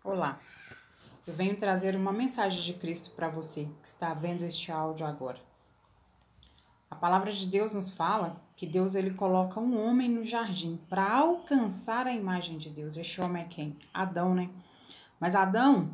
Olá, eu venho trazer uma mensagem de Cristo para você que está vendo este áudio agora. A palavra de Deus nos fala que Deus ele coloca um homem no jardim para alcançar a imagem de Deus. Este homem é quem? Adão, né? Mas Adão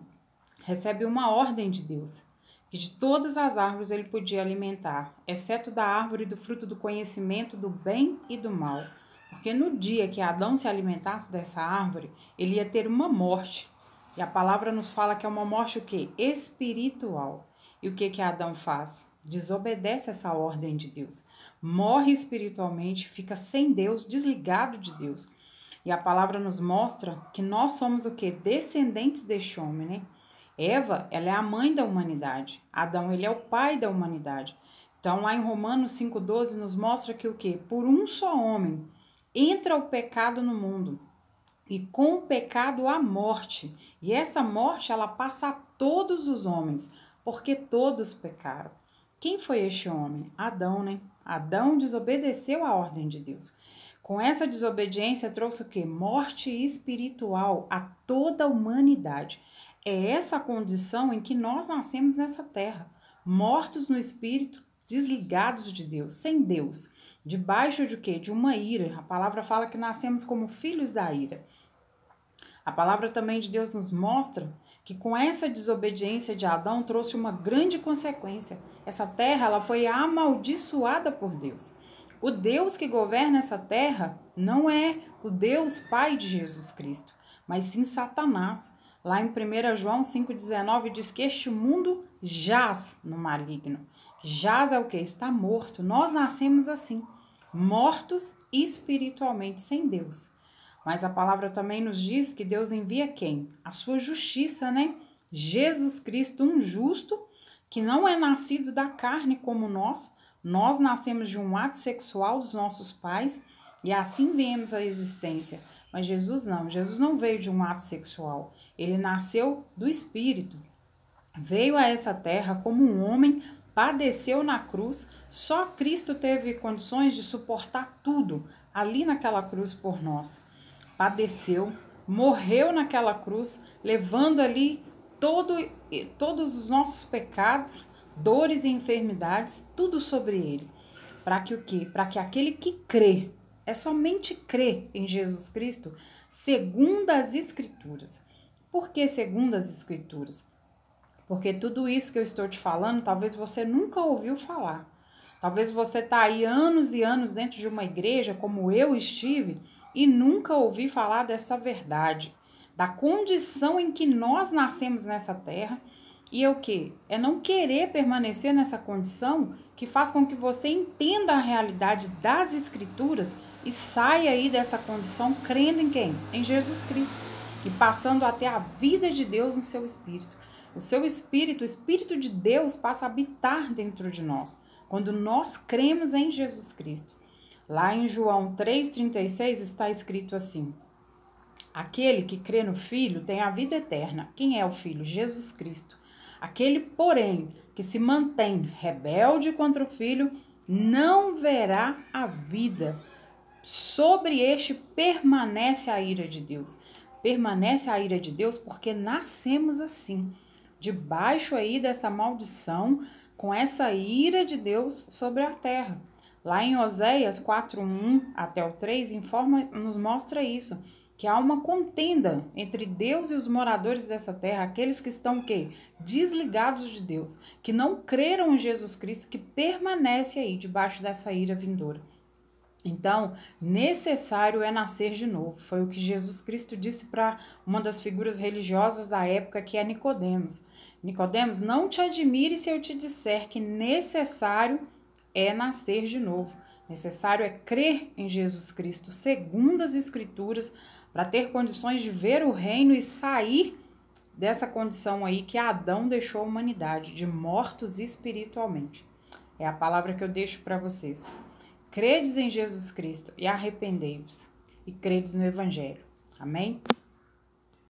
recebe uma ordem de Deus, que de todas as árvores ele podia alimentar, exceto da árvore do fruto do conhecimento do bem e do mal. Porque no dia que Adão se alimentasse dessa árvore, ele ia ter uma morte. E a palavra nos fala que é uma morte o quê? Espiritual. E o que Adão faz? Desobedece essa ordem de Deus. Morre espiritualmente, fica sem Deus, desligado de Deus. E a palavra nos mostra que nós somos o quê? Descendentes deste homem, né? Eva, ela é a mãe da humanidade. Adão, ele é o pai da humanidade. Então, lá em Romanos 5,12 nos mostra que o quê? Por um só homem entra o pecado no mundo. E com o pecado a morte. E essa morte ela passa a todos os homens, porque todos pecaram. Quem foi este homem? Adão, né? Adão desobedeceu a ordem de Deus. Com essa desobediência trouxe o quê? Morte espiritual a toda a humanidade. É essa a condição em que nós nascemos nessa terra, mortos no espírito, desligados de Deus, sem Deus. Debaixo de quê? De uma ira. A palavra fala que nascemos como filhos da ira. A palavra também de Deus nos mostra que com essa desobediência de Adão trouxe uma grande consequência. Essa terra ela foi amaldiçoada por Deus. O Deus que governa essa terra não é o Deus Pai de Jesus Cristo, mas sim Satanás. Lá em 1 João 5,19 diz que este mundo jaz no maligno. Jaz é o que? Está morto. Nós nascemos assim, mortos espiritualmente sem Deus. Mas a palavra também nos diz que Deus envia quem? A sua justiça, né? Jesus Cristo, um justo, que não é nascido da carne como nós. Nós nascemos de um ato sexual dos nossos pais e assim viemos à existência. Mas Jesus não veio de um ato sexual. Ele nasceu do Espírito. Veio a essa terra como um homem, padeceu na cruz. Só Cristo teve condições de suportar tudo ali naquela cruz por nós. Padeceu, morreu naquela cruz, levando ali todos os nossos pecados, dores e enfermidades, tudo sobre ele. Para que o quê? Para que aquele que crê, é somente crer em Jesus Cristo, segundo as Escrituras. Por que segundo as Escrituras? Porque tudo isso que eu estou te falando, talvez você nunca ouviu falar. Talvez você está aí anos e anos dentro de uma igreja, como eu estive, e nunca ouvi falar dessa verdade, da condição em que nós nascemos nessa terra. E é o que? É não querer permanecer nessa condição que faz com que você entenda a realidade das Escrituras e saia aí dessa condição crendo em quem? Em Jesus Cristo. E passando até a vida de Deus no seu espírito. O seu espírito, o Espírito de Deus passa a habitar dentro de nós, quando nós cremos em Jesus Cristo. Lá em João 3,36 está escrito assim: aquele que crê no Filho tem a vida eterna. Quem é o Filho? Jesus Cristo. Aquele, porém, que se mantém rebelde contra o Filho, não verá a vida. Sobre este permanece a ira de Deus. Permanece a ira de Deus porque nascemos assim, debaixo aí dessa maldição, com essa ira de Deus sobre a terra. Lá em Oséias 4:1 até o 3 nos mostra isso, que há uma contenda entre Deus e os moradores dessa terra, aqueles que estão o quê? Desligados de Deus, que não creram em Jesus Cristo, que permanece aí debaixo dessa ira vindoura. Então, necessário é nascer de novo. Foi o que Jesus Cristo disse para uma das figuras religiosas da época, que é Nicodemos. Nicodemos, não te admire se eu te disser que necessário é nascer de novo. Necessário é crer em Jesus Cristo, segundo as Escrituras, para ter condições de ver o reino e sair dessa condição aí que Adão deixou a humanidade, de mortos espiritualmente. É a palavra que eu deixo para vocês. Credes em Jesus Cristo e arrependei-vos, e credes no Evangelho. Amém?